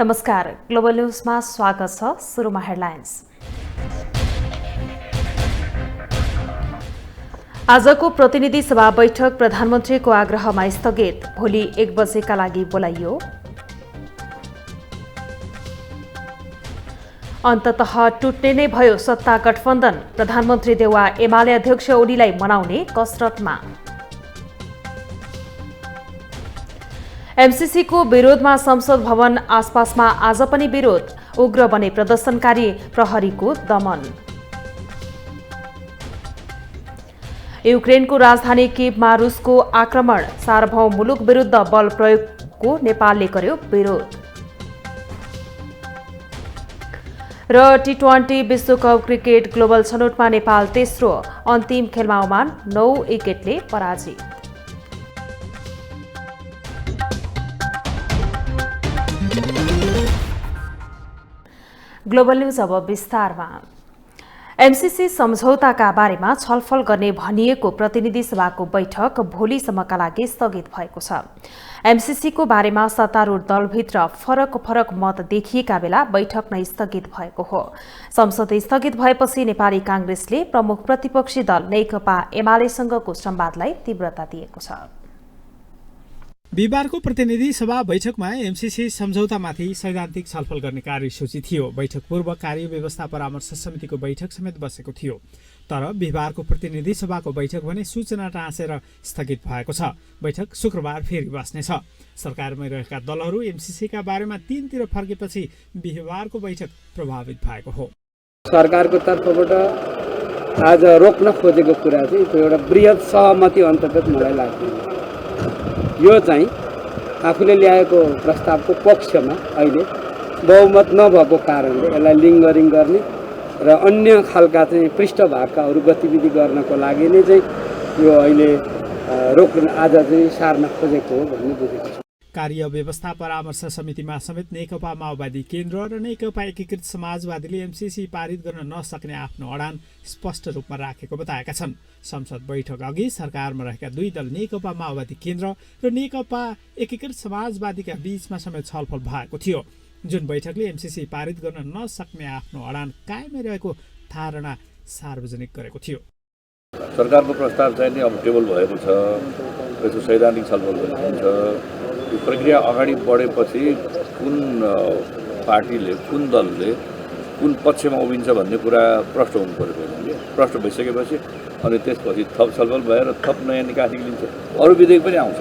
नमस्कार, ग्लोबल न्यूजमा स्वागत छ। सुरुमा हेडलाइन्स। आजको प्रतिनिधि सभा बैठक प्रधानमन्त्रीको आग्रहमा स्थगित, भोलि 1 बजेका लागि बोलाइयो। अन्ततः टुट्ने नै भयो सत्ता गठबन्धन, प्रधानमन्त्री देउवा एमाले अध्यक्ष ओलीलाई मनाउने कसरतमा। एमसीसीको विरोधमा संसद भवन आसपासमा आज पनि विरोध, उग्र बने प्रदर्शनकारी, प्रहरीको दमन। युक्रेनको राजधानी कीवमा रुसको आक्रमण, सार्वभौम मुलुक विरुद्ध बल प्रयोगको नेपालले गर्यो विरोध। र टी20 विश्वकप क्रिकेट ग्लोबल छनौटमा नेपाल तेस्रो, अन्तिम खेलमा ओमान 9 विकेटले पराजित। ग्लोबल न्यूज अब विस्तारमा। एमसीसी सम्झौताका बारेमा छलफल गर्ने भनिएको प्रतिनिधि सभाको बैठक भोलिसम्मका लागि स्थगित भएको छ। एमसीसीको बारेमा सत्तारूढ दलभित्र फरक मत देखिएका बेला बैठक नै स्थगित भएको हो। संसद स्थगित भएपछि नेपाली कांग्रेसले प्रमुख प्रतिपक्षी दल नेकपा एमालेसँगको संवादलाई तीव्रता दिएको छ। बिहिबारको प्रतिनिधि सभा बैठकमा एमसीसी सम्झौतामाथि सैद्धान्तिक छलफल गर्ने कार्यसूची थियो। बैठक पूर्व कार्य व्यवस्था परामर्श समितिको बैठक समेत बसेको थियो। तर बिहिबारको प्रतिनिधि सभाको बैठक भने सूचना टाँसेर स्थगित भएको छ। बैठक शुक्रबार फेरि बस्नेछ। सरकारमै रहेका दलहरू एमसीसीका बारेमा तीनतिर फर्केपछि बिहिबारको बैठक प्रभावित भएको हो। सरकारको तर्फबाट आज रोक्न खोजेको कुरा चाहिँ एउटा बृहत सहमति अन्तर्गत मलाई लाग्छ। यो चाहिँ आफूले ल्याएको प्रस्तावको पक्षमा अहिले बहुमत नभएको कारणले यसलाई लिङ्गरिङ गर्ने र अन्य खालका चाहिँ पृष्ठभागका अरू गतिविधि गर्नको लागि नै चाहिँ यो अहिले रोक्न आज चाहिँ सार्न खोजेको हो भन्ने बुझेको छ। कार्य व्यवस्था परामर्श समितिमा समेत नेकपा माओवादी केन्द्र र नेकपा एकीकृत समाजवादीले एमसीसी पारित गर्न नसक्ने आफ्नो अडान स्पष्ट रूपमा राखेको बताएका छन्। संसद बैठक अघि सरकारमा रहेका दुई दल नेकपा माओवादी केन्द्र र नेकपा एकीकृत समाजवादीका बीचमा समेत छलफल भएको थियो, जुन बैठकले एमसीसी पारित गर्न नसक्ने आफ्नो अडान कायमै रहेको धारणा सार्वजनिक गरेको थियो। सरकारको प्रस्ताव चाहिँ नि अब टेबल भएको छ, यसको सैद्धान्तिक छलफल हुन्छ। यो प्रक्रिया अगाडि बढेपछि कुन पार्टीले कुन दलले कुन पक्षमा उभिन्छ भन्ने कुरा प्रष्ट हुनु पर्यो। पहिले प्रष्ट भइसकेपछि अनि त्यसपछि थप छलफल भएर थप नयाँ निकास निक्लिन्छ, अरू विधेयक पनि आउँछ।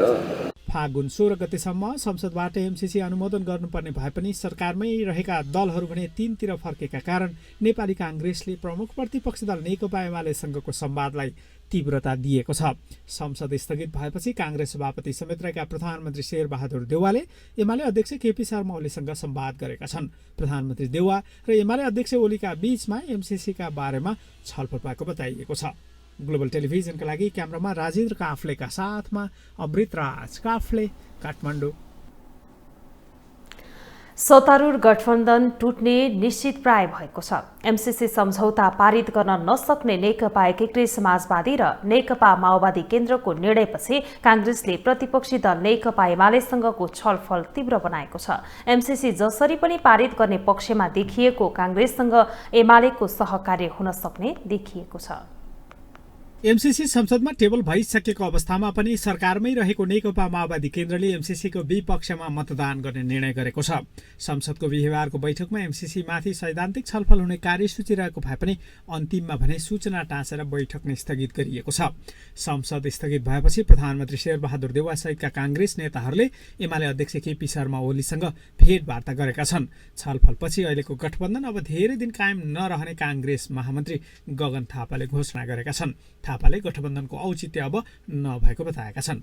फागुन 16 गतेसम्म संसदबाट एमसीसी अनुमोदन गर्नुपर्ने भए पनि सरकारमै रहेका दलहरू भने तीनतिर फर्केका कारण नेपाली कांग्रेसले प्रमुख प्रतिपक्षी दल नेकपा एमालेसँगको संवादलाई तीव्रता दिएको छ। संसद स्थगित भएपछि कांग्रेस सभापति समेत रहेका प्रधानमन्त्री शेरबहादुर देउवाले एमाले अध्यक्ष केपी शर्मा ओलीसँग संवाद गरेका छन्। प्रधानमन्त्री देउवा र एमाले अध्यक्ष ओलीका बीचमा एमसीसीका बारेमा छलफल भएको बताइएको छ। ग्लोबल टेलिभिजनका लागि क्यामेरामा राजेन्द्र काफ्लेका साथमा अमृत राज काफ्ले, काठमाडौँ। सत्तारूढ गठबन्धन टुट्ने निश्चित प्राय भएको छ। एमसीसी सम्झौता पारित गर्न नसक्ने नेकपा एकीकृत समाजवादी र नेकपा माओवादी केन्द्रको निर्णयपछि कांग्रेसले प्रतिपक्षी दल नेकपा एमालेसँगको छलफल तीव्र बनाएको छ। एमसीसी जसरी पनि पारित गर्ने पक्षमा देखिएको कांग्रेससँग एमालेको सहकार्य हुन सक्ने देखिएको छ। एमसीसी संसदमा टेबल भइसकेको अवस्थामा पनि सरकारमै रहेको नेकपा माओवादी केन्द्रले एमसीसीको विपक्षमा मतदान गर्ने निर्णय गरेको छ। संसदको बिहिबारको बैठकमा एमसीसी माथि सैद्धान्तिक छलफल हुने कार्यसूची रहेको भए पनि अन्तिममा भने सूचना टाँसेर बैठक नै स्थगित गरिएको छ। संसद स्थगित भएपछि प्रधानमन्त्री शेरबहादुर देउवा सहितका कांग्रेस नेताहरूले एमाले अध्यक्ष केपी शर्मा ओलीसँग भेटवार्ता गरेका छन्। छलफलपछि अहिलेको गठबन्धन अब धेरै दिन कायम नरहने कांग्रेस महामन्त्री गगन थापाले घोषणा गरेका छन्। थापाले गठबन्धनको औचित्य अब नभएको बताएका छन्।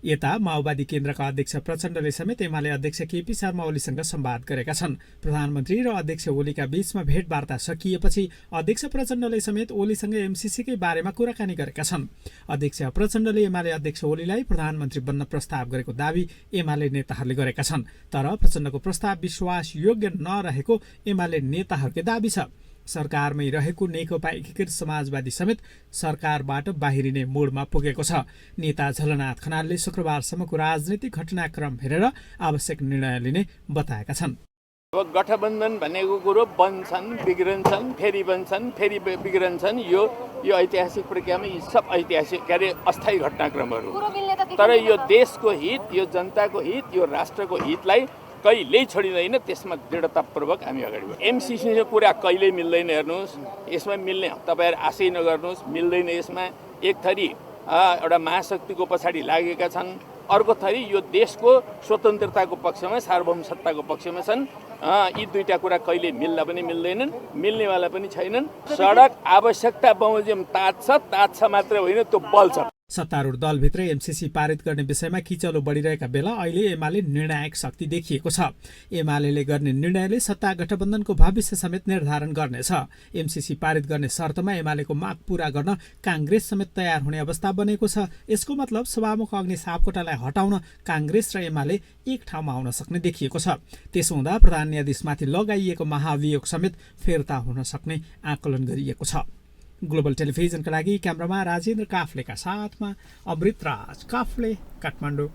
यता माओवादी केन्द्रका अध्यक्ष प्रचण्डले समेत एमाले अध्यक्ष केपी शर्मा ओलीसँग संवाद गरेका छन्। प्रधानमन्त्री र अध्यक्ष ओलीका बीचमा भेटवार्ता सकिएपछि अध्यक्ष प्रचण्डले समेत ओलीसँग एमसीसीकै बारेमा कुराकानी गरेका छन्। अध्यक्ष प्रचण्डले एमाले अध्यक्ष ओलीलाई प्रधानमन्त्री बन्न प्रस्ताव गरेको दावी एमाले नेताहरूले गरेका छन्। तर प्रचण्डको प्रस्ताव विश्वासयोग्य नरहेको एमाले नेताहरूकै दावी छ। सरकारमै रहेको नेकपा एकीकृत समाजवादी समेत सरकारबाट बाहिरिने मोडमा पुगेको छ। नेता झलनाथ खनालले शुक्रबारसम्मको राजनीतिक घटनाक्रम हेरेर आवश्यक निर्णय लिने बताएका छन्। अब गठबन्धन भनेको कुरो बन्छन्, बिग्रन्छन्, फेरि बन्छन्, फेरि बिग्रन्छन्। यो ऐतिहासिक प्रक्रियामा यी सब ऐतिहासिक अस्थायी घटनाक्रमहरू। तर यो देशको हित, यो जनताको हित, यो राष्ट्रको हितलाई कहिल्यै छोडिँदैन। त्यसमा दृढतापूर्वक हामी अगाडि बढ्छौँ। एमसिसीको कुरा कहिल्यै मिल्दैन। हेर्नुहोस्, यसमा मिल्ने तपाईँहरू आशै नगर्नुहोस्, मिल्दैन। यसमा एक थरी एउटा महाशक्तिको पछाडि लागेका छन्, अर्को थरी यो देशको स्वतन्त्रताको पक्षमा, सार्वभौम सत्ताको पक्षमा छन्। यी दुईटा कुरा कहिले मिल्दा पनि मिल्दैनन्, मिल्नेवाला पनि छैनन्। सडक आवश्यकता बमोजिम तात्छ मात्र होइन, त्यो बल्छ। सत्तारूढ दलभित्रै एमसिसी पारित गर्ने विषयमा किचलो बढिरहेका बेला अहिले एमाले निर्णायक शक्ति देखिएको छ। एमाले गर्ने निर्णयले सत्ता गठबन्धनको भविष्य समेत निर्धारण गर्नेछ। एमसिसी पारित गर्ने शर्तमा एमालेको माग पूरा गर्न काङ्ग्रेस समेत तयार हुने अवस्था बनेको छ। यसको मतलब सभामुख अग्नि सापकोटालाई हटाउन काङ्ग्रेस र एमाले एक ठाउँमा आउन सक्ने देखिएको छ। त्यसो हुँदा प्रधान न्यायाधीशमाथि लगाइएको महाभियोग समेत फिर्ता हुन सक्ने आकलन गरिएको छ। ग्लोबल टेलिभिजनका लागि क्यामेरामा राजेन्द्र काफ्लेका साथमा अमृतराज काफ्ले, काठमाडौँ।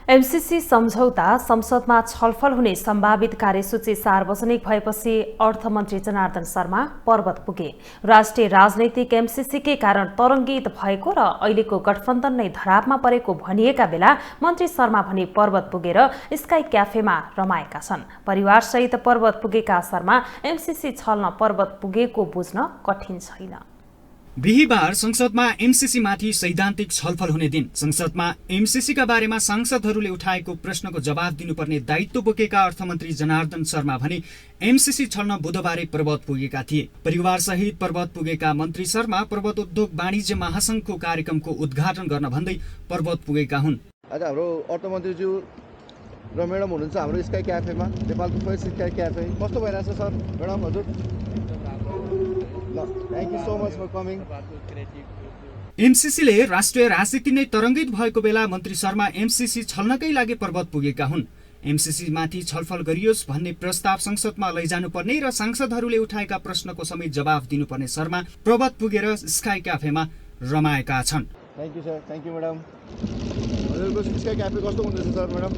एमसिसी सम्झौता संसदमा छलफल हुने सम्भावित कार्यसूची सार्वजनिक भएपछि अर्थमन्त्री जनार्दन शर्मा पर्वत पुगे। राष्ट्रिय राजनैतिक एमसिसीकै कारण तरङ्गित भएको र अहिलेको गठबन्धन नै धरापमा परेको भनिएका बेला मन्त्री शर्मा भने पर्वत पुगेर स्काई क्याफेमा रमाएका छन्। परिवारसहित पर्वत पुगेका शर्मा एमसिसी छल्न पर्वत पुगेको बुझ्न कठिन छैन। बिहीबार संसदमा एमसिसी माथि सैद्धान्तिक छलफल हुने दिन संसदमा एमसिसीका बारेमा सांसदहरूले उठाएको प्रश्नको जवाब दिनुपर्ने दायित्व बोकेका अर्थमन्त्री जनार्दन शर्मा भने एमसिसी छल्न बुधबारै पर्वत पुगेका थिए। परिवारसहित पर्वत पुगेका मन्त्री शर्मा पर्वत उद्योग वाणिज्य महासंघको कार्यक्रमको उद्घाटन गर्न भन्दै पर्वत पुगेका हुन्। आज हाम्रो अर्थमन्त्रीज्यू र म्याडम हुनुहुन्छ हाम्रो स्काई क्याफेमा, नेपालको फर्स्ट स्काई क्याफे। कस्तो भइरहेछ सर, म्याडम, हजुर? Thank you so much for coming. एमसिसीले राष्ट्रिय राजनीति नै तरङ्गित भएको बेला मन्त्री शर्मा एमसिसी छल्नकै लागि पर्वत पुगेका हुन्। एमसिसी माथि छलफल गरियोस् भन्ने प्रस्ताव संसदमा लैजानुपर्ने र सांसदहरूले उठाएका प्रश्नको समेत जवाफ दिनुपर्ने शर्मा पर्वत पुगेर स्काई क्याफेमा रमाएका छन्। Thank you sir, thank you madam. हजुरको स्काई क्याफे कस्तो हुँदैछ सर, म्याडम?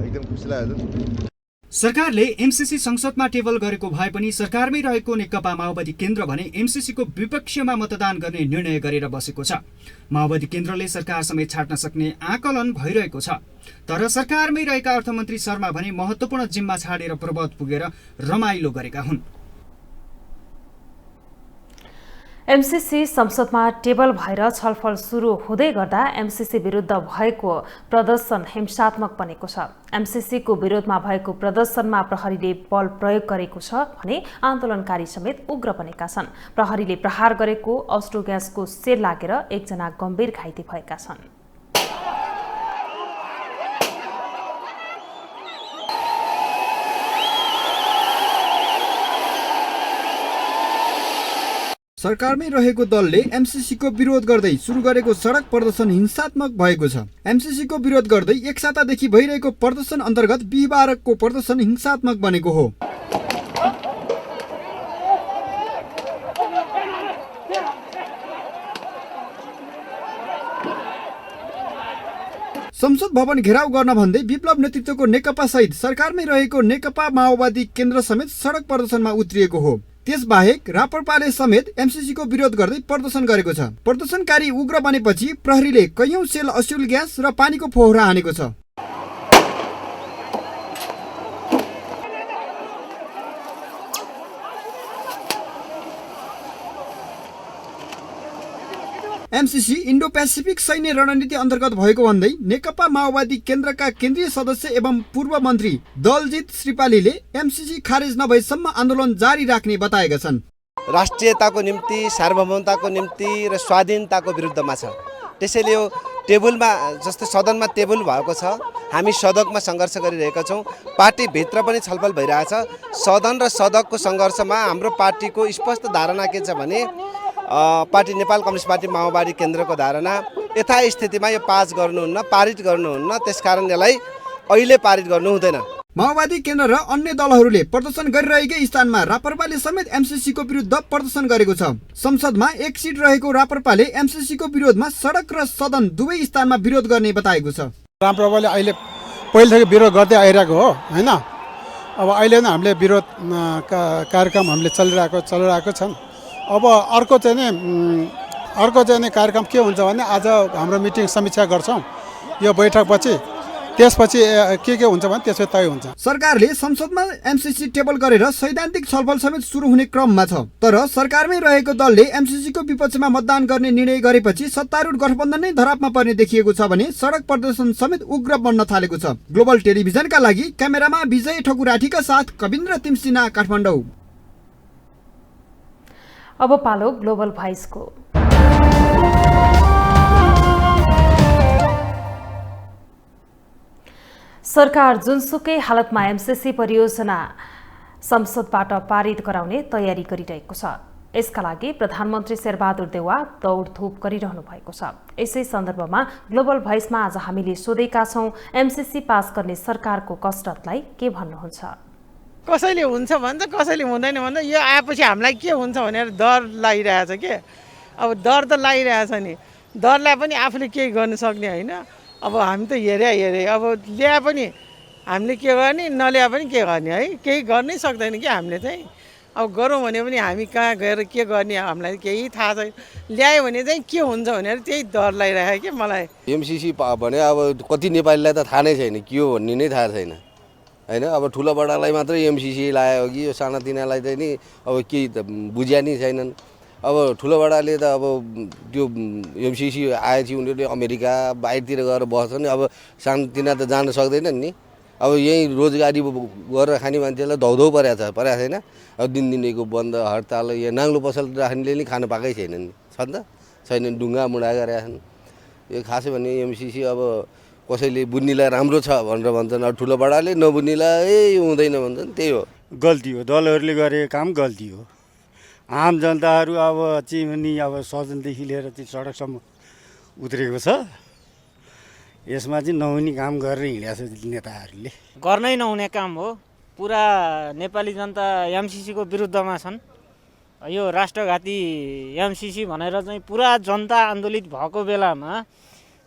एकदम खुसी लाग्यो। सरकारले एमसिसी संसदमा टेबल गरेको भए पनि सरकारमै रहेको नेकपा माओवादी केन्द्र भने एमसिसीको विपक्षमा मतदान गर्ने निर्णय गरेर बसेको छ। माओवादी केन्द्रले सरकार समेत छाड्न सक्ने आकलन भइरहेको छ। तर सरकारमै रहेका अर्थमन्त्री शर्मा भने महत्त्वपूर्ण जिम्मा छाडेर पर्वत पुगेर रमाइलो गरेका हुन्। एमसिसी संसदमा टेबल भएर छलफल सुरु हुँदै गर्दा एमसिसी विरुद्ध भएको प्रदर्शन हिंसात्मक बनेको छ। एमसिसीको विरोधमा भएको प्रदर्शनमा प्रहरीले बल प्रयोग गरेको छ भने आन्दोलनकारी समेत उग्र बनेका छन्। प्रहरीले प्रहार गरेको अस्ट्रो ग्यासको सेल लागेर एकजना गम्भीर घाइते भएका छन्। सरकारमै रहेको दलले एमसिसीको विरोध गर्दै सुरु गरेको सडक प्रदर्शन हिंसात्मक भएको छ। एमसिसीको विरोध गर्दै एक सातादेखि भइरहेको प्रदर्शन अन्तर्गत बिहीबारको प्रदर्शन हिंसात्मक बनेको हो। संसद भवन घेराउ गर्न भन्दै विप्लव नेतृत्वको नेकपा सहित सरकारमै रहेको नेकपा माओवादी केन्द्र समेत सडक प्रदर्शनमा उत्रिएको हो। त्यसबाहेक राप्रपाले समेत एमसिसीको विरोध गर्दै प्रदर्शन गरेको छ। प्रदर्शनकारी उग्र बनेपछि प्रहरीले कैयौं सेल अस्युल ग्यास र पानीको फोहरा हानेको छ। एमसिसी इन्डो पेसिफिक सैन्य रणनीति अन्तर्गत भएको भन्दै नेकपा माओवादी केन्द्रका केन्द्रीय सदस्य एवं पूर्व मन्त्री दलजित श्रीपालीले एमसिसी खारेज नभएसम्म आन्दोलन जारी राख्ने बताएका छन्। राष्ट्रियताको निम्ति, सार्वभौमताको निम्ति र स्वाधीनताको विरुद्धमा छ। त्यसैले यो टेबलमा जस्तो सदनमा टेबल भएको छ, हामी सदकमा सङ्घर्ष गरिरहेका छौँ। पार्टीभित्र पनि छलफल भइरहेछ। सदन र सदकको सङ्घर्षमा हाम्रो पार्टीको स्पष्ट धारणा के छ भने पार्टी नेपाल कम्युनिस्ट पार्टी माओवादी केन्द्रको धारणा यथास्थितिमा यो पास गर्नुहुन्न, पारित गर्नुहुन्न। त्यसकारण यसलाई अहिले पारित गर्नु हुँदैन। माओवादी केन्द्र र अन्य दलहरूले प्रदर्शन गरिरहेकै स्थानमा रापरपाले समेत एमसीसीको विरुद्ध प्रदर्शन गरेको छ। संसदमा एक सिट रहेको रापरपाले एमसीसीको विरोधमा सडक र सदन दुवै स्थानमा विरोध गर्ने बताएको छ। रापरपाले अहिले पहिलेदेखि विरोध गर्दै आइरहेको हो हैन। अब अहिले नै हामीले विरोध कार्यक्रम हामीले चलिरहेको छन्। अब अर्को चाहिँ नि कार्यक्रम के हुन्छ भने आज हाम्रो मिटिङ समीक्षा गर्छौँ यो बैठकपछि, त्यसपछि के हुन्छ भने त्यसपछि तय हुन्छ। सरकारले संसदमा एमसीसी टेबल गरेर सैद्धान्तिक छलफल समेत सुरु हुने क्रममा छ। तर सरकारमै रहेको दलले एमसीसीको विपक्षमा मतदान गर्ने निर्णय गरेपछि सत्तारूढ गठबन्धन नै धरापमा पर्ने देखिएको छ भने सडक प्रदर्शन समेत उग्र बन्न थालेको छ। ग्लोबल टेलिभिजनका लागि क्यामेरामा विजय ठकुराठीका साथ कविन्द्र तिमसिना, काठमाडौँ। अब पालो ग्लोबल भोइसको। सरकार जुनसुकै हालतमा एमसीसी परियोजना संसदबाट पारित गराउने तयारी गरिरहेको छ। यसका लागि प्रधानमन्त्री शेरबहादुर देउवा दौडधुप गरिरहनु भएको छ। यसै सन्दर्भमा ग्लोबल भोइसमा आज हामीले सोधेका छौं, एमसीसी पास गर्ने सरकारको कसरतलाई के भन्नुहुन्छ? कसैले हुन्छ भन्छ, कसैले हुँदैन भन्छ। यो आएपछि हामीलाई के हुन्छ भनेर डर लागिरहेछ के। अब डर त लागिरहेछ नि, डरलाई पनि आफूले केही गर्न सक्ने होइन। अब हामी त हेरे अब ल्याए पनि हामीले के गर्ने, नल्याए पनि के गर्ने है, केही गर्नै सक्दैन कि हामीले चाहिँ। अब गरौँ भने पनि हामी कहाँ गएर के गर्ने हामीलाई केही थाहा छैन। ल्यायो भने चाहिँ के हुन्छ भनेर त्यही डर लागिरहेको कि मलाई। एमसीसी भने अब कति नेपालीलाई त थाहा नै छैन के हो भन्ने नै थाहा छैन हैन। अब ठुलो बडालाई मात्रै एमसीसी लायो कि यो सानातिनालाई चाहिँ नि अब केही त बुझ्या नै छैनन्। अब ठुलो बडाले त अब त्यो एमसीसी आएपछि उनीहरूले अमेरिका बाहिरतिर गएर बस्छन्। अब सानोतिना त जान सक्दैनन् नि। अब यहीँ रोजगारी गरेर खाने मान्छेलाई धौधौ परेको छैन। अब दिनदिनैको बन्द हडताल, यहाँ नाङ्लो पसल राख्नेले नि खान पाएकै छैनन् नि, छन् त छैनन्, ढुङ्गा मुढा गरेका छन्। यो खासै भने एमसीसी अब कसैले बुझ्नेलाई राम्रो छ भनेर भन्छन्, अब ठुलो बडाले नबुझ्नेलाई हुँदैन भन्छन्। त्यही हो, गल्ती हो, दलहरूले गरेको काम गल्ती हो। आम जनताहरू अब चिमनी अब सदनदेखि लिएर चाहिँ सडकसम्म उत्रेको छ। यसमा चाहिँ नहुने काम गरेर हिँडेको छ नेताहरूले। गर्नै नहुने काम हो। पुरा नेपाली जनता एमसीसीको विरुद्धमा छन्। यो राष्ट्रघाती एमसीसी भनेर चाहिँ पुरा जनता आन्दोलित भएको बेलामा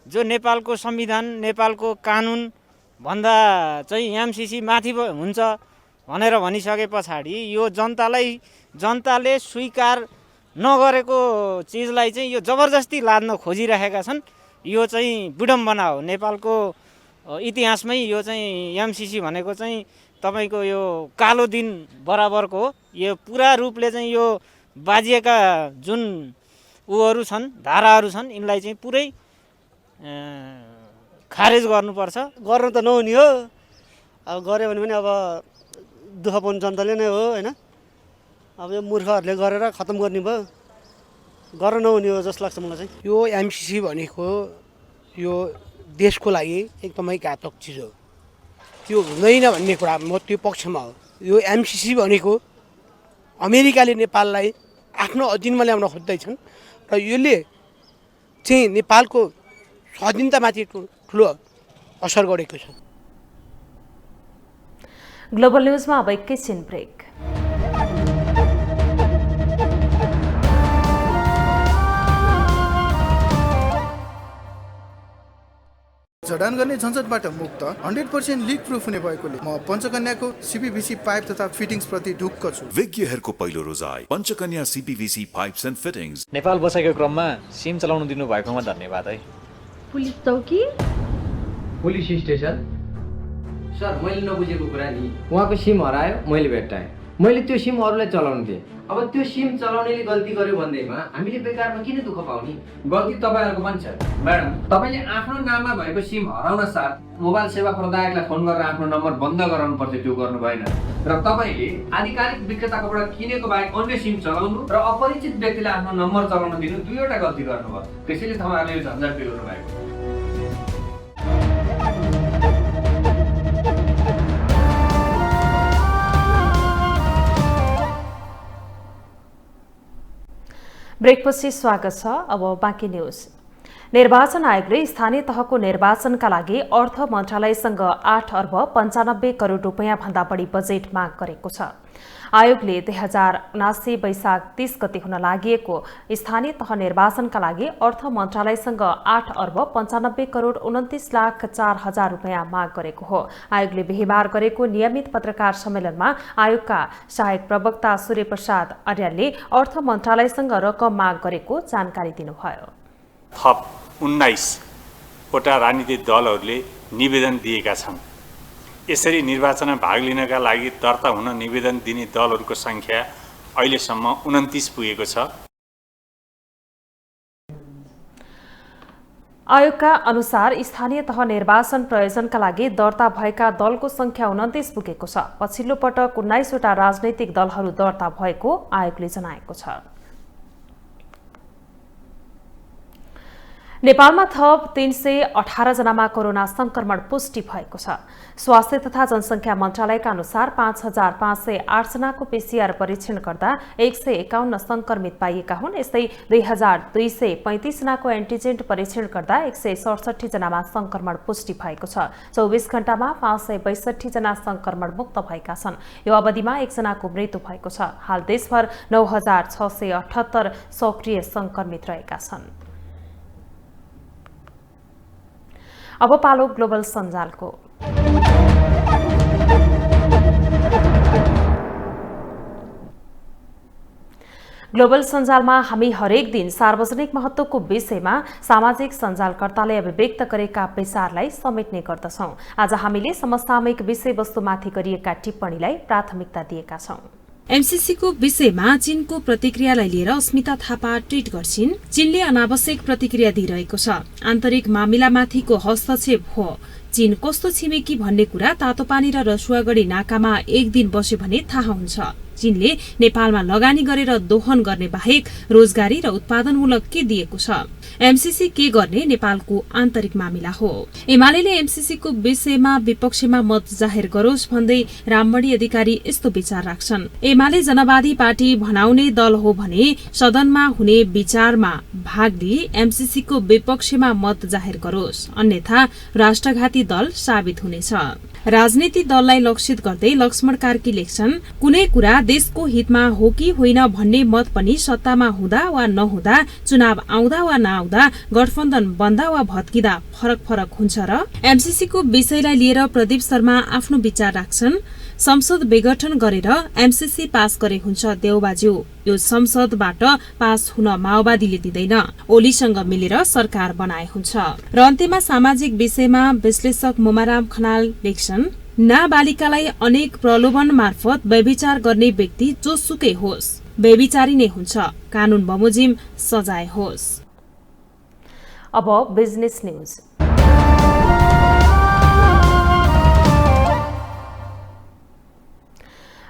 जो नेपालको संविधान, नेपालको कानुन भन्दा चाहिँ एमसीसी माथि हुन्छ भनेर भनिसके पछाडि यो जनताले स्वीकार नगरेको चिजलाई चाहिँ यो जबरजस्ती लाद्न खोजिरहेका छन्। यो चाहिँ विडम्बना हो। नेपालको इतिहासमै यो चाहिँ एमसीसी भनेको चाहिँ तपाईको यो कालो दिन बराबरको हो। यो पुरा रूपले चाहिँ यो बाजिएका जुन उहरू छन्, धाराहरू छन्, यिनलाई चाहिँ पुरै खारेज गर्नुपर्छ। गर्न त नहुने हो। अब गऱ्यो भने पनि अब दुःख पाउने जनताले नै हो हैन। अब यो मूर्खहरूले गरेर खत्तम गर्ने भयो, गर्न नहुने हो जस्तो लाग्छ मलाई चाहिँ। यो एमसीसी भनेको यो देशको लागि एकदमै घातक चिज हो। त्यो हुँदैन भन्ने कुरा म त्यो पक्षमा हो। यो एमसीसी भनेको अमेरिकाले नेपाललाई आफ्नो अधीनमा ल्याउन खोज्दैछन् र यसले चाहिँ नेपालको स्वाधीनतामाथि ठुलो असर गरेको छ। ग्लोबल न्यूजमा अब एकैछिन ब्रेक। जडान गर्ने झन्झटबाट मुक्त 100% लिक प्रुफ हुने भएकोले म पञ्चकन्याको सीपीवीसी पाइप तथा फिटिङ्स प्रति ढुक्क छु। विज्ञहरूको पहिलो रोजाइ Panchakanya CPVC pipes and fittings. Nepal बसेको क्रममा सिम चलाउन दिनु भएकोमा धन्यवाद है। पुलिस चौकी, पुलिस स्टेसन। सर मैले नबुझेको कुरा नि, उहाँको सिम हरायो, मैले भेट्टाएँ, मैले त्यो सिम अरूलाई चलाउनु दिएँ। अब त्यो सिम चलाउनेले गल्ती गर्यो भन्दैमा हामीले बेकारमा किन दुःख पाउने? गल्ती तपाईँहरूको पनि छ। म्याडम, तपाईँले आफ्नो नाममा भएको सिम हराउन साथ मोबाइल सेवा प्रदायकलाई फोन गरेर आफ्नो नम्बर बन्द गराउनु पर्छ, त्यो गर्नु भएन। र तपाईँले आधिकारिक विक्रेताकोबाट किनेको बाहेक अन्य सिम चलाउनु र अपरिचित व्यक्तिलाई आफ्नो नम्बर चलाउन दिनु दुईवटा गल्ती गर्नुभयो। त्यसैले तपाईँहरूले यो झन्झट बिहोर्नु भएको। ब्रेकपछि स्वागत छ। अब बाँकी न्यूज। निर्वाचन आयोगले स्थानीय तहको निर्वाचनका लागि अर्थ मन्त्रालयसँग 8 अर्ब 95 करोड रुपियाँ भन्दा बढी बजेट माग गरेको छ। आयोगले 2079 वैशाख 30 गते हुन लागिएको स्थानीय तह निर्वाचनका लागि अर्थ मन्त्रालयसँग 8 अर्ब 95 करोड 29 लाख 4 हजार रुपियाँ माग गरेको हो। आयोगले बिहिबार गरेको नियमित पत्रकार सम्मेलनमा आयोगका सहायक प्रवक्ता सूर्य प्रसाद आर्यले अर्थ मन्त्रालयसँग रकम माग गरेको जानकारी दिनुभयो। थप 19 वटा राजनीतिक दलहरूले निवेदन दिएका छन्। यसरी निर्वाचनमा भाग लिनका लागि दर्ता हुन निवेदन दिने दलहरूको संख्या अहिलेसम्म 29 पुगेको छ। आयोगका अनुसार स्थानीय तह निर्वाचन प्रयोजनका लागि दर्ता भएका दलको संख्या 29 पुगेको छ। पछिल्लो पटक 19 वटा राजनैतिक दलहरू दर्ता भएको आयोगले जनाएको छ। नेपालमा थप 318 जनामा कोरोना संक्रमण पुष्टि भएको छ। स्वास्थ्य तथा जनसंख्या मन्त्रालयका अनुसार 5508 जनाको पीसीआर परीक्षण गर्दा 151 संक्रमित पाइएका हुन्। यस्तै 2235 जनाको एन्टिजेन परीक्षण गर्दा 167 जनामा संक्रमण पुष्टि भएको छ। 24 घण्टामा 562 जना संक्रमण मुक्त भएका छन्। यो अवधिमा 1 जनाको मृत्यु भएको छ। हाल देशभर 9678 सक्रिय संक्रमित रहेका छन्। अब पालो ग्लोबल सञ्जालको। ग्लोबल सञ्जालमा हामी हरेक दिन सार्वजनिक महत्त्वको विषयमा सामाजिक सञ्जालकर्ताले अभिव्यक्त गरेका विचारलाई समेट्ने गर्दछौं। आज हामीले समसामयिक विषयवस्तुमाथि गरिएका टिप्पणीलाई प्राथमिकता दिएका छौं। एमसीसीको विषयमा चीनको प्रतिक्रियालाई लिएर अस्मिता थापा ट्वीट गर्छिन्। चीनले अनावश्यक प्रतिक्रिया दिइरहेको छ। आन्तरिक मामिलामाथिको हस्तक्षेप हो। चीन कस्तो छिमेकी भन्ने कुरा तातो पानी र रसुवागढी नाकामा एक दिन बस्यो भने थाहा हुन्छ। चीनले नेपालमा लगानी गरेर दोहन गर्ने बाहेक रोजगारी र उत्पादनमूलक के दिएको छ? एमसीसी के गर्ने नेपालको आन्तरिक मामिला हो। एमाले एमसीसीको विषयमा विपक्षमा मत जाहेर गरोस् भन्दै राममणि अधिकारी यस्तो विचार राख्छन्। एमाले जनवादी पार्टी भनाउने दल हो भने सदनमा हुने विचारमा भाग लिई एमसीसीको विपक्षमा मत जाहेर गरोस्, अन्यथा राष्ट्रघाती दल साबित हुनेछ। राजनीति दललाई लक्षित गर्दै लक्ष्मण कार्की लेख्छन्, कुनै कुरा देशको हितमा हो कि होइन भन्ने मत पनि सत्तामा हुँदा वा नहुँदा, चुनाव आउँदा वा नआउँदा, गठबन्धन बन्दा वा भत्किँदा फरक हुन्छ र? एमसीसीको विषयलाई लिएर प्रदीप शर्मा आफ्नो विचार राख्छन्। संसद विघटन गरेर एमसीसी पास गरे हुन्छ देउबाज्यू। यो संसदबाट पास हुन माओवादीले दिँदैन, ओलीसँग मिलेर सरकार बनाए हुन्छ। र अन्त्यमा सामाजिक विषयमा विश्लेषक मोमाराम खनाल लेख्छन्, नाबालिकालाई अनेक प्रलोभन मार्फत व्यभिचार गर्ने व्यक्ति जोसुकै होस्, व्यभिचारी नै हुन्छ। कानून बमोजिम सजाय होस्। अब बिजनेस न्यूज।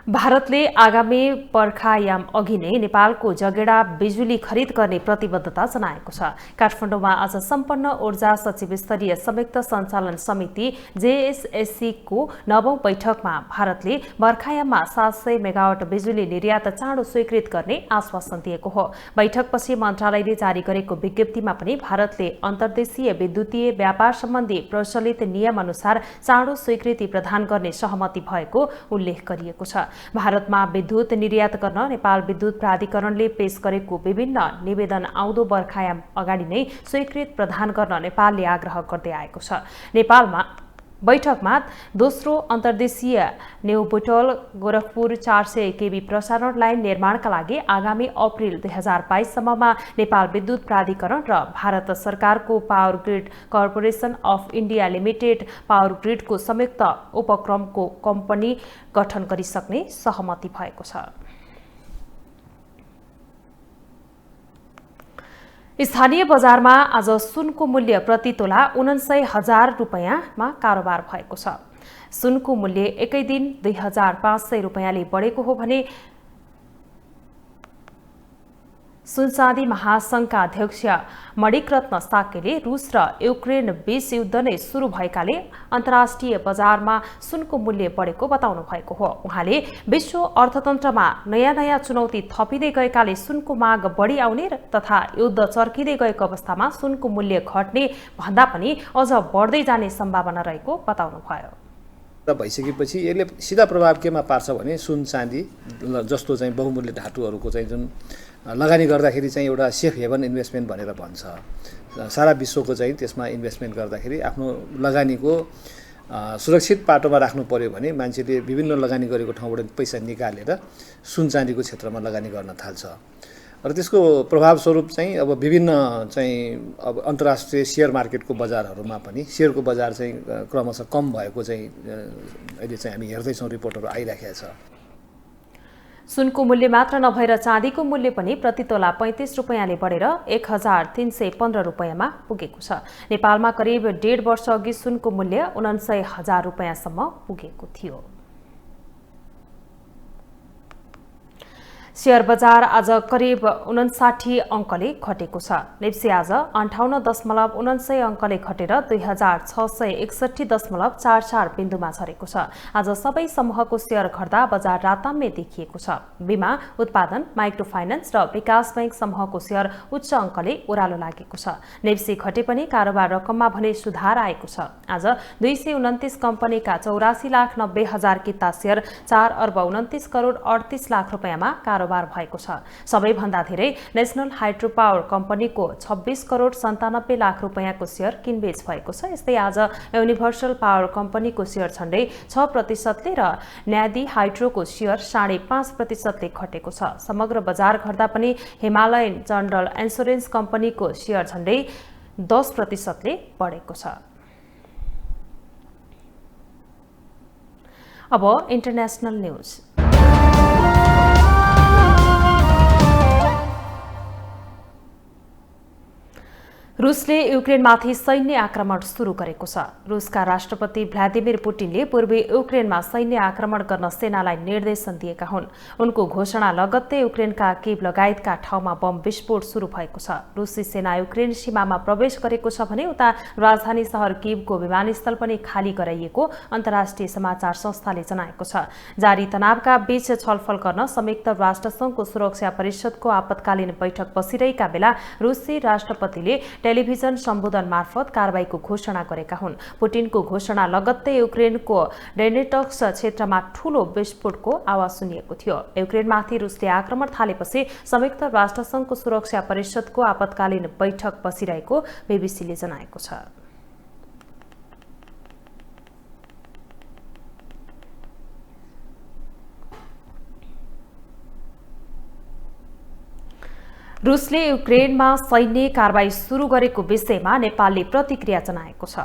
भारतले आगामी बर्खायाम अघि नै नेपालको जगेडा बिजुली खरिद गर्ने प्रतिबद्धता जनाएको छ। काठमाडौँमा आज सम्पन्न ऊर्जा सचिव स्तरीय संयुक्त सञ्चालन समिति जेएसएससी को 9औं बैठकमा भारतले बर्खायाममा 700 मेगावाट बिजुली निर्यात चाँडो स्वीकृत गर्ने आश्वासन दिएको हो। बैठकपछि मन्त्रालयले जारी गरेको विज्ञप्तिमा पनि भारतले अन्तर्देशीय विद्युतीय व्यापार सम्बन्धी प्रचलित नियम अनुसार चाँडो स्वीकृति प्रदान गर्ने सहमति भएको उल्लेख गरिएको छ। भारतमा विद्युत निर्यात गर्न नेपाल विद्युत प्राधिकरणले पेश गरेको विभिन्न निवेदन आउँदो बर्खायाम अगाडि नै स्वीकृत प्रदान गर्न नेपालले आग्रह गर्दै आएको छ। नेपालमा बैठकमा दोस्रो अन्तर्देशीय न्युबुटोल गोरखपुर 400 केबी प्रसारण लाइन निर्माणका लागि आगामी अप्रिल 2022 सम्ममा नेपाल विद्युत प्राधिकरण र भारत सरकारको power grid corporation of India limited power GRIDCO संयुक्त उपक्रमको कम्पनी गठन गरिसक्ने सहमति भएको छ। स्थानीय बजारमा आज सुनको मूल्य प्रति तोला 49,000 रुपैयाँमा कारोबार भएको छ। सुनको मूल्य एकै दिन 2,500 रुपैयाँले बढेको हो भने सुनचाँदी महासंघका अध्यक्ष मणिकरत्न साकेले रूस र युक्रेन बीच युद्ध नै सुरु भएकाले अन्तर्राष्ट्रिय बजारमा सुनको मूल्य बढेको बताउनु भएको हो। उहाँले विश्व अर्थतन्त्रमा नयाँ नयाँ चुनौती थपिँदै गएकाले सुनको माग बढी आउने तथा युद्ध चर्किँदै गएको अवस्थामा सुनको मूल्य घट्ने भन्दा पनि अझ बढ्दै जाने सम्भावना रहेको बताउनु भयो। भइसकेपछि यसले सिधा प्रभाव केमा पार्छ भने सुन चाँदी जस्तो चाहिँ बहुमूल्य धातुहरूको चाहिँ जुन लगानी गर्दाखेरि चाहिँ एउटा सेफ हेभन इन्भेस्टमेन्ट भनेर भन्छ, सारा विश्वको चाहिँ त्यसमा इन्भेस्टमेन्ट गर्दाखेरि आफ्नो लगानीको सुरक्षित पाटोमा राख्नु पर्यो भने मान्छेले विभिन्न लगानी गरेको ठाउँबाट पैसा निकालेर सुन चाँदीको क्षेत्रमा लगानी गर्न थाल्छ र त्यसको प्रभावस्वरूप चाहिँ अब विभिन्न चाहिँ अब अन्तर्राष्ट्रिय सेयर मार्केटको बजारहरूमा पनि सेयरको बजार चाहिँ क्रमशः कम भएको चाहिँ अहिले चाहिँ हामी हेर्दैछौँ, रिपोर्टहरू आइराखेको छ। सुनको मूल्य मात्र नभएर चाँदीको मूल्य पनि प्रति तोला 35 रुपैयाँले बढेर 1315 रुपैयाँमा पुगेको छ। नेपालमा करिब 1.5 वर्ष अघि सुनको मूल्य 49,000 रुपैयाँसम्म पुगेको थियो। शेयर बजार आज करिब 59 अङ्कले घटेको छ। नेप्से आज 58.99 अङ्कले घटेर 2661.44 बिन्दुमा झरेको छ। आज सबै समूहको शेयर घट्दा बजार राताम्य देखिएको छ। बीमा, उत्पादन, माइक्रो फाइनान्स र विकास बैंक समूहको शेयर उच्च अङ्कले ओह्रालो लागेको छ। नेप्से घटे पनि कारोबार रकममा भने सुधार आएको छ। आज 229 कम्पनीका 84,90,000 किता शेयर 4 अर्ब 29 करोड 38 लाख रुपैयाँमा कारोबार भएको छ। सबैभन्दा धेरै नेशनल हाइड्रो पावर कम्पनीको 26 करोड 97 लाख रुपैयाँको शेयर किनबेच भएको छ। यस्तै आज युनिभर्सल पावर कम्पनीको शेयर झण्डै 6% र न्यादी हाइड्रोको शेयर 5.5% घटेको छ। समग्र बजार घट्दा पनि हिमालयन जनरल इन्स्योरेन्स कम्पनीको शेयर झण्डै 10% बढेको छ। अब इन्टरनेशनल न्यूज। रुसले युक्रेनमाथि सैन्य आक्रमण सुरु गरेको छ। रुसका राष्ट्रपति भ्लादिमिर पुटिनले पूर्वी युक्रेनमा सैन्य आक्रमण गर्न सेनालाई निर्देशन दिएका हुन्। उनको घोषणा लगत्तै युक्रेनका कीव लगायतका ठाउँमा बम विस्फोट सुरु भएको छ। रुसी सेना युक्रेन सीमामा प्रवेश गरेको छ भने उता राजधानी शहर कीवको विमानस्थल पनि खाली गराइएको अन्तर्राष्ट्रिय समाचार संस्थाले जनाएको छ। जारी तनावका बीच छलफल गर्न संयुक्त राष्ट्रसङ्घको सुरक्षा परिषदको आपतकालीन बैठक बसिरहेका बेला रुसी राष्ट्रपतिले टेलिभिजन सम्बोधन मार्फत कारबाहीको घोषणा गरेका हुन्। पुटिनको घोषणा लगत्तै युक्रेनको डेनेटक्स क्षेत्रमा ठूलो विस्फोटको आवाज सुनिएको थियो। युक्रेनमाथि रुसले आक्रमण थालेपछि संयुक्त राष्ट्रसङ्घको सुरक्षा परिषदको आपतकालीन बैठक बसिरहेको बीबीसीले जनाएको छ। रुसले युक्रेनमा सैन्य कारबाही सुरु गरेको विषयमा नेपालले प्रतिक्रिया जनाएको छ।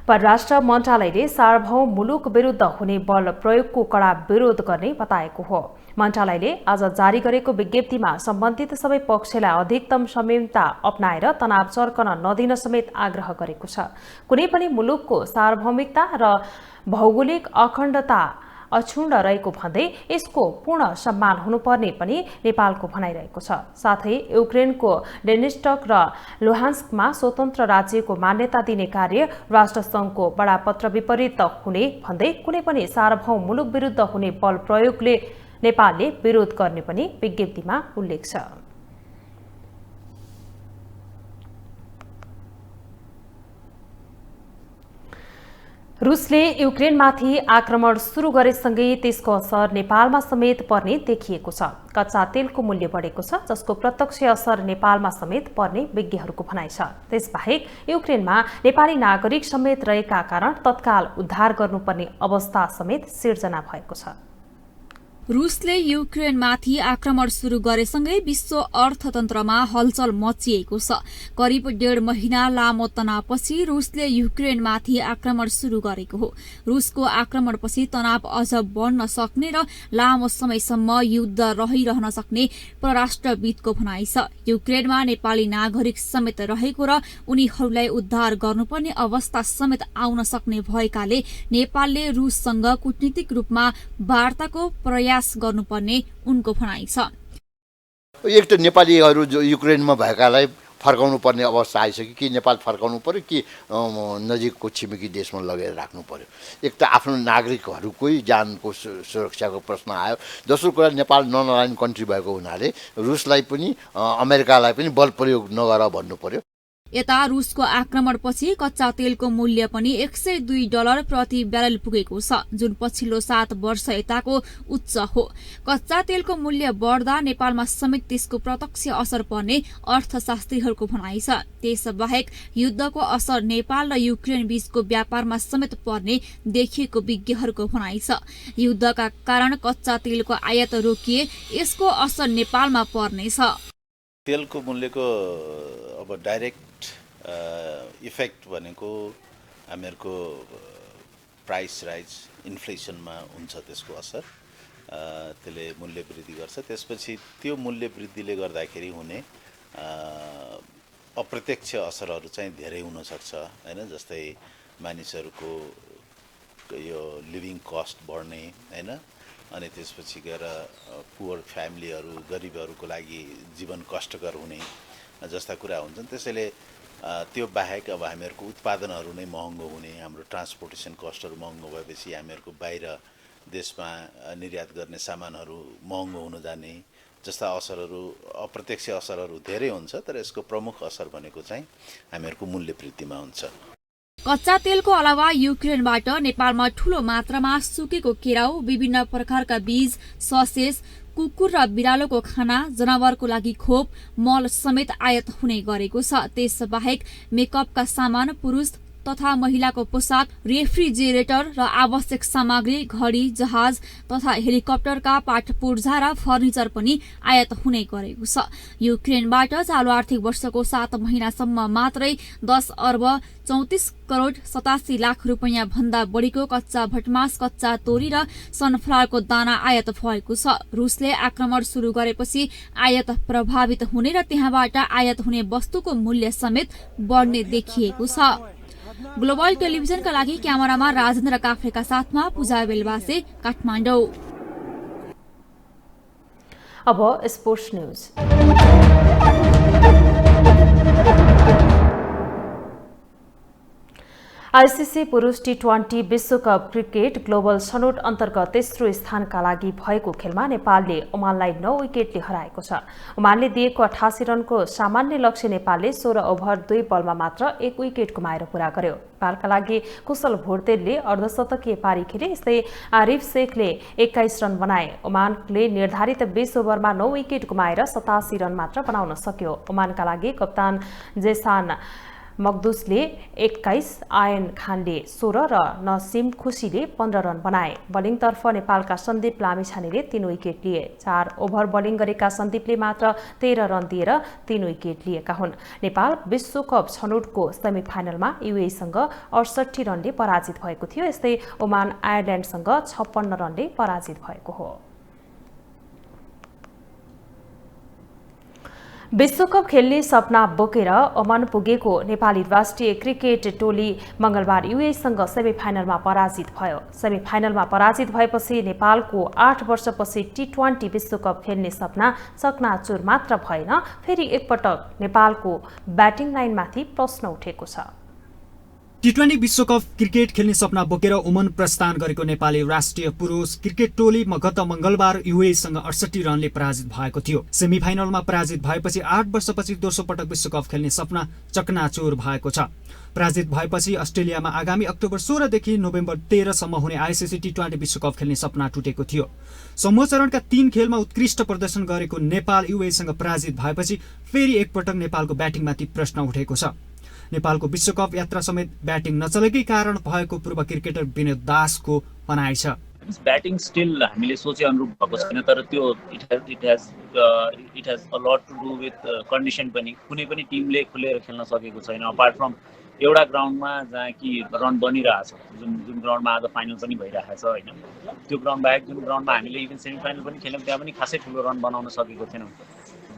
परराष्ट्र मन्त्रालयले सार्वभौम मुलुक विरुद्ध हुने बल प्रयोगको कड़ा विरोध गर्ने बताएको हो। मन्त्रालयले आज जारी गरेको विज्ञप्तिमा सम्बन्धित सबै पक्षलाई अधिकतम संयमता अपनाएर तनाव चर्कन नदिन समेत आग्रह गरेको छ। कुनै पनि मुलुकको सार्वभौमिकता र भौगोलिक अखण्डता अक्षुण्ण रहेको भन्दै यसको पूर्ण सम्मान हुनुपर्ने पनि नेपालको भनाइरहेको छ। साथै युक्रेनको डेनिस्टक र लुहान्स्कमा स्वतन्त्र राज्यको मान्यता दिने कार्य राष्ट्रसङ्घको बडापत्र विपरीत हुने भन्दै कुनै पनि सार्वभौम मुलुक विरुद्ध हुने बल प्रयोगले नेपालले विरोध गर्ने पनि विज्ञप्तिमा उल्लेख छ। रुसले युक्रेनमाथि आक्रमण सुरु गरेसँगै त्यसको असर नेपालमा समेत पर्ने देखिएको छ। कच्चा तेलको मूल्य बढेको छ, जसको प्रत्यक्ष असर नेपालमा समेत पर्ने विज्ञहरूको भनाइ छ। त्यसबाहेक युक्रेनमा नेपाली नागरिक समेत रहेका कारण तत्काल उद्धार गर्नुपर्ने अवस्था समेत सिर्जना भएको छ। रुसले युक्रेनमाथि आक्रमण सुरु गरेसँगै विश्व अर्थतन्त्रमा हलचल मचिएको छ। करिब 1.5 महिना लामो तनावपछि रुसले युक्रेनमाथि आक्रमण सुरु गरेको हो। रुसको आक्रमणपछि तनाव अझ बढ्न सक्ने र लामो समयसम्म युद्ध रहिरहन सक्ने परराष्ट्रविदको भनाइ छ। युक्रेनमा नेपाली नागरिक समेत रहेको र उनीहरूलाई उद्धार गर्नुपर्ने अवस्था समेत आउन सक्ने भएकाले नेपालले रुससँग कूटनीतिक रूपमा वार्ताको प्रयास गर्नुपर्ने उनको भनाइ छ। एक त नेपालीहरू जो युक्रेनमा भएकालाई फर्काउनु पर्ने अवस्था आइसक्यो कि नेपाल फर्काउनु पर्यो कि नजिकको छिमेकी देशमा लगेर राख्नु पर्यो। एक त आफ्नो नागरिकहरूकै जानको सुरक्षाको प्रश्न आयो। दोस्रो कुरा नेपाल नन अलाइन कन्ट्री भएको हुनाले रुसलाई पनि अमेरिकालाई पनि बल प्रयोग नगर भन्नु पर्यो। यता रुसको आक्रमणपछि कच्चा तेलको मूल्य पनि $102 प्रति ब्यारेल पुगेको छ, जुन पछिल्लो 7 वर्ष यताको उच्च हो। कच्चा तेलको मूल्य बढ्दा नेपालमा समेत त्यसको प्रत्यक्ष असर पर्ने अर्थशास्त्रीहरूको भनाइ छ। त्यसबाहेक युद्धको असर नेपाल र युक्रेन बीचको व्यापारमा समेत पर्ने देखिएको विज्ञहरूको भनाइ छ। युद्धका कारण कच्चा तेलको आयात रोकिए यसको असर नेपालमा पर्नेछ। तेलको मूल्यको अब डाइरेक्ट इफेक्ट भनेको हामीहरूको प्राइस राइज इन्फ्लेसनमा हुन्छ, त्यसको असर त्यसले मूल्य वृद्धि गर्छ। त्यसपछि त्यो मूल्य वृद्धिले गर्दाखेरि हुने अप्रत्यक्ष असरहरू चाहिँ धेरै हुनसक्छ हैन। जस्तै मानिसहरूको यो लिभिङ कस्ट बढ्ने हैन, अनि त्यसपछि गएर पुवर फ्यामिलीहरू गरिबहरूको लागि जीवन कष्टकर हुने जस्ता कुरा हुन्छन्। त्यसैले त्यो बाहेक अब हामीहरूको उत्पादनहरू नै महँगो हुने, हाम्रो ट्रान्सपोर्टेसन कस्टहरू महँगो भएपछि हामीहरूको बाहिर देशमा निर्यात गर्ने सामानहरू महँगो हुन जाने जस्ता असरहरू अप्रत्यक्ष असरहरू धेरै हुन्छ। तर यसको प्रमुख असर भनेको चाहिँ हामीहरूको मूल्य वृद्धिमा हुन्छ। कच्चा तेलको अलावा युक्रेनबाट नेपालमा ठूलो मात्रामा सुकेको केराउ, विभिन्न प्रकारका बीज, ससेज, कुकुर र बिरालोको खाना, जनावरको लागि खोप, मल समेत आयात हुने गरेको छ। त्यसबाहेक मेकअपका सामान, पुरुष तथा महिलाको पोसाक, रेफ्रिजेरेटर र आवश्यक सामग्री, घडी, जहाज तथा हेलिकप्टरका पाठपूर्जा र फर्निचर पनि आयात हुने गरेको छ। युक्रेनबाट चालु आर्थिक वर्षको 7 महिनासम्म मात्रै 10 अर्ब 34 करोड 87 लाख रुपैयाँ भन्दा बढीको कच्चा भटमास, कच्चा तोरी र सनफ्लावरको दाना आयात भएको छ। रुसले आक्रमण सुरु गरेपछि आयात प्रभावित हुने र त्यहाँबाट आयात हुने वस्तुको मूल्य समेत बढ्ने देखिएको छ। ग्लोबल टेलिभिजनका लागि क्यामेरामा राजेन्द्र काफ्रेका साथमा पूजा बेलबासे, काठमाडौँ। अब स्पोर्ट्स न्यूज। आईसीसी पुरुष टी20 विश्वकप क्रिकेट ग्लोबल छनौट अन्तर्गत तेस्रो स्थानका लागि भएको खेलमा नेपालले ओमानलाई 9 विकेटले हराएको छ। ओमानले दिएको 88 रनको सामान्य लक्ष्य नेपालले 16 ओभर 2 बलमा मात्र 1 विकेट गुमाएर पूरा गर्यो। नेपालका लागि कुशल भोर्तेलले अर्धशतकीय पारी खेले, यस्तै आरिफ शेखले 21 रन बनाए। ओमानले निर्धारित 20 ओभरमा 9 विकेट गुमाएर 87 रन मात्र बनाउन सक्यो। ओमानका लागि कप्तान जेसान मकदुसले 21, आयन खानले 16 र नसिम खुसीले 15 रन बनाए। बलिङतर्फ नेपालका सन्दीप लामिछानेले 3 विकेट लिए। 4 ओभर बलिङ गरेका सन्दीपले मात्र 13 रन दिएर 3 विकेट लिएका हुन्। नेपाल विश्वकप छनौटको सेमिफाइनलमा युएईसँग 68 रनले पराजित भएको थियो। यस्तै ओमान आयरल्यान्डसँग 56 रनले पराजित भएको हो। विश्वकप खेल्ने सपना बोकेर ओमान पुगेको नेपाली राष्ट्रिय क्रिकेट टोली मंगलबार युएईसँग सेमिफाइनलमा पराजित भयो। सेमिफाइनलमा पराजित भएपछि नेपालको 8 वर्षपछि टी20 विश्वकप खेल्ने सपना चकनाचुर मात्र भएन, फेरि एकपटक नेपालको ब्याटिङ लाइनमाथि प्रश्न उठेको छ। टी20 विश्वकप क्रिकेट खेल्ने सपना बोकेर ओमान प्रस्थान गरेको नेपाली राष्ट्रिय पुरुष क्रिकेट टोली गत मंगलबार युएईसँग 68 रनले पराजित भएको थियो। सेमिफाइनलमा पराजित भएपछि 8 वर्षपछि दोस्रो पटक विश्वकप खेल्ने सपना चकनाचुर भएको छ। पराजित भएपछि अस्ट्रेलियामा आगामी अक्टोबर 16 देखि नोभेम्बर 13 सम्म हुने आईसीसी टी20 विश्वकप खेल्ने सपना टुटेको थियो। समूह चरणका 3 खेलमा उत्कृष्ट प्रदर्शन गरेको नेपाल युएईसँग पराजित भएपछि फेरि एकपटक नेपालको ब्याटिङमाथि प्रश्न उठेको छ। नेपालको विश्वकप यात्रा समेत ब्याटिङ नचलेकै कारण भएको पूर्व क्रिकेटर विनोद दासको भनाइ छ। ब्याटिङ स्टिल हामीले सोचे अनुरूप भएको छैन, तर त्यो it has a lot to do with condition पनि। कुनै पनि टिमले खुलेर खेल्न सकेको छैन अपार्ट फ्रम एउटा ग्राउन्डमा जहाँ कि रन बनिरहेछ, जुन ग्राउन्डमा आज फाइनल पनि भइरहेछ होइन। त्यो ग्राउन्ड बाहेक जुन ग्राउन्डमा हामीले इभन सेमिफाइनल पनि खेल्यौँ त्यहाँ पनि खासै ठुलो रन बनाउन सकेको थिएनौँ।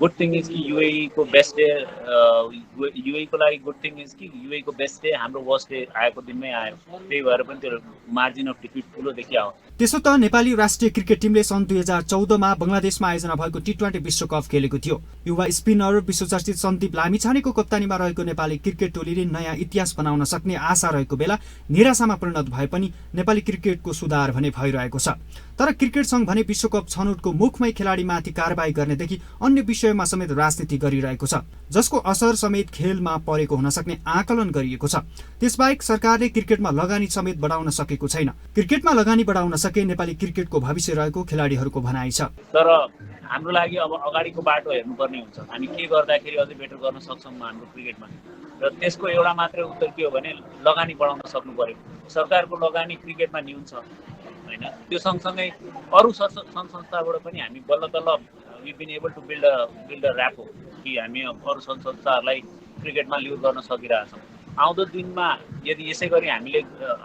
गुड थिङ इज कि युए को बेस्ट डे युए को लागि गुड थिङ इज कि युए को बेस्ट डे हाम्रो वर्स्ट डे आएको दिनमै आयो, त्यही भएर पनि त्यो मार्जिन अफ डिफिट ठुलो देखियो। त्यसो त नेपाली राष्ट्रिय क्रिकेट टिमले सन् 2014 मा बंगलादेशमा आयोजना भएको टी20 विश्वकप खेलेको थियो। युवा स्पिनर विश्वचर्चित सन्दीप लामिछानेको कप्तानीमा रहेको नेपाली क्रिकेट टोलीले नयाँ इतिहास बनाउन सक्ने आशा रहेको बेला निराशामा परिणत भए पनि नेपाली क्रिकेटको सुधार भने भइरहेको छ। तर क्रिकेट संघ भने विश्वकप छनौटको मुखमै खेलाडीमाथि कारबाही गर्नेदेखि अन्य विषयमा समेत राजनीति गरिरहेको छ, जसको असर समेत खेलमा परेको हुन सक्ने आकलन गरिएको छ। त्यसबाहेक सरकारले क्रिकेटमा लगानी समेत बढाउन सकेको छैन। क्रिकेटमा लगानी बढाउन सके नेपाली क्रिकेटको भविष्य रहेको खेलाडीहरूको भनाइ छ। तर हाम्रो लागि अब अगाडिको बाटो हेर्नुपर्ने हुन्छ, हामी के गर्दाखेरि अझै बेटर गर्न सक्छौँ हाम्रो क्रिकेटमा, र त्यसको एउटा मात्रै उत्तर के हो भने लगानी बढाउन सक्नु पर्यो। सरकारको लगानी क्रिकेटमा न्यून छ हैन, त्यो सँगसँगै अरू सङ्घ संस्थाबाट पनि हामी बल्ल तल्ल we been able to build a rap हो कि हामी अरू सङ्घ संस्थाहरूलाई क्रिकेटमा लिड गर्न सकिरहेछौँ। आउँदो दिनमा यदि यसै गरी हामीले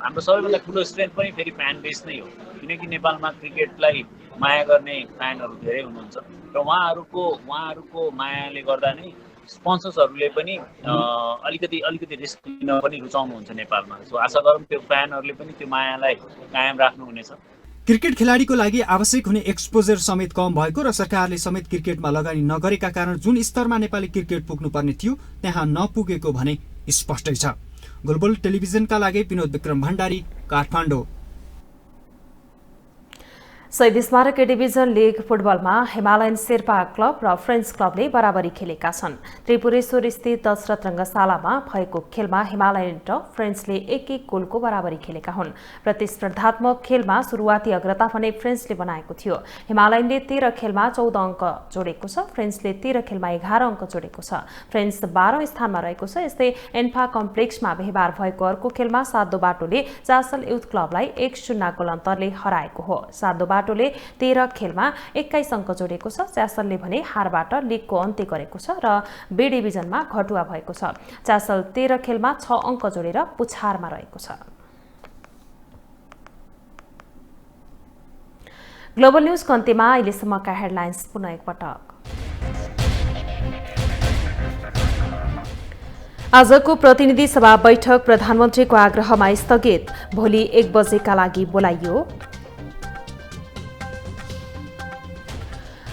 हाम्रो सबैभन्दा ठुलो स्ट्रेन्थ पनि फेरि फ्यान बेस नै हो, किनकि नेपालमा क्रिकेटलाई माया गर्ने फ्यानहरू धेरै हुनुहुन्छ र उहाँहरूको मायाले गर्दा नै स्पोन्सर्सहरूले पनि अलिकति रिस्क लिन पनि रुचाउनुहुन्छ नेपालमा। सो आशा गरौँ त्यो फ्यानहरूले पनि त्यो मायालाई कायम राख्नुहुनेछ। क्रिकेट खेलाडीको लागि आवश्यक हुने एक्सपोजर समेत कम भएको र सरकारले समेत क्रिकेटमा लगानी नगरेका कारण जुन स्तरमा नेपाली क्रिकेट पुग्नुपर्ने थियो त्यहाँ नपुगेको भने स्पष्टै छ। ग्लोबल टेलिभिजनका लागि विनोद विक्रम भण्डारी, काठमाडौँ। शहीद स्मारक ए डिभिजन लिग फुटबलमा हिमालयन शेर्पा क्लब र फ्रेन्च क्लबले बराबरी खेलेका छन्। त्रिपुरेश्वर स्थित दशरथ रङ्गशालामा भएको खेलमा हिमालयन र फ्रेन्चले 1-1 गोलको बराबरी खेलेका हुन्। प्रतिस्पर्धात्मक खेलमा सुरुवाती अग्रता भने फ्रेन्चले बनाएको थियो। हिमालयनले 13 खेलमा 14 अङ्क जोडेको छ, फ्रेन्चले 13 खेलमा 11 अङ्क जोडेको छ। फ्रेन्च 12औं स्थानमा रहेको छ। यस्तै एन्फा कम्प्लेक्समा बिहीबार भएको अर्को खेलमा सातो बाटोले चासल युथ क्लबलाई 1-0 गोल अन्तरले हराएको हो। सातो बाटोले 13 खेलमा 21 अङ्क जोडेको छ। चासलले भने हारबाट लिगको अन्त्य गरेको छ र बी डिभिजनमा घटुवा भएको छ। चासल 13 खेलमा 6 अङ्क जोडेर पुछारमा रहेको छ। ग्लोबल न्यूजको अन्त्यमा अहिलेसम्मका हेडलाइन्स पुनः एकपटक। आजको प्रतिनिधि सभा बैठक प्रधानमन्त्रीको आग्रहमा स्थगित, भोलि 1 बजेका लागि बोलाइयो।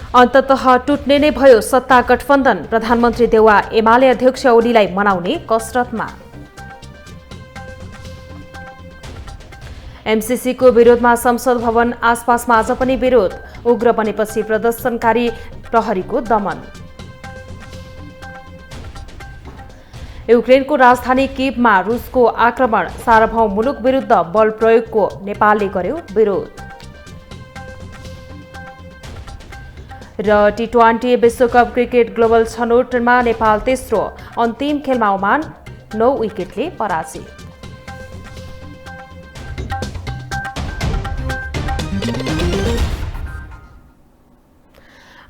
अन्ततः टुट्ने नै भयो सत्ता गठबन्धन, प्रधानमन्त्री देउवा एमाले अध्यक्ष ओलीलाई मनाउने कसरतमा। एमसीसीको विरोधमा संसद भवन आसपासमा आज पनि विरोध, उग्र बनेपछि प्रदर्शनकारी प्रहरीको दमन। युक्रेनको राजधानी कीवमा रुसको आक्रमण, सार्वभौम मुलुक विरुद्ध बल प्रयोगको नेपालले गर्यो विरोध। र टी20 विश्वकप क्रिकेट ग्लोबल छनौटमा नेपाल तेस्रो, अन्तिम खेलमा ओमान 9 विकेटले पराजित।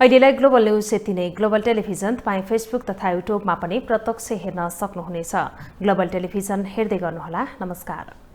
अहिलेलाई ग्लोबल न्यूज यति नै। ग्लोबल टेलिभिजन तपाईँ फेसबुक तथा युट्युबमा पनि प्रत्यक्ष हेर्न सक्नुहुनेछ। ग्लोबल टेलिभिजन हेर्दै गर्नुहोला। नमस्कार।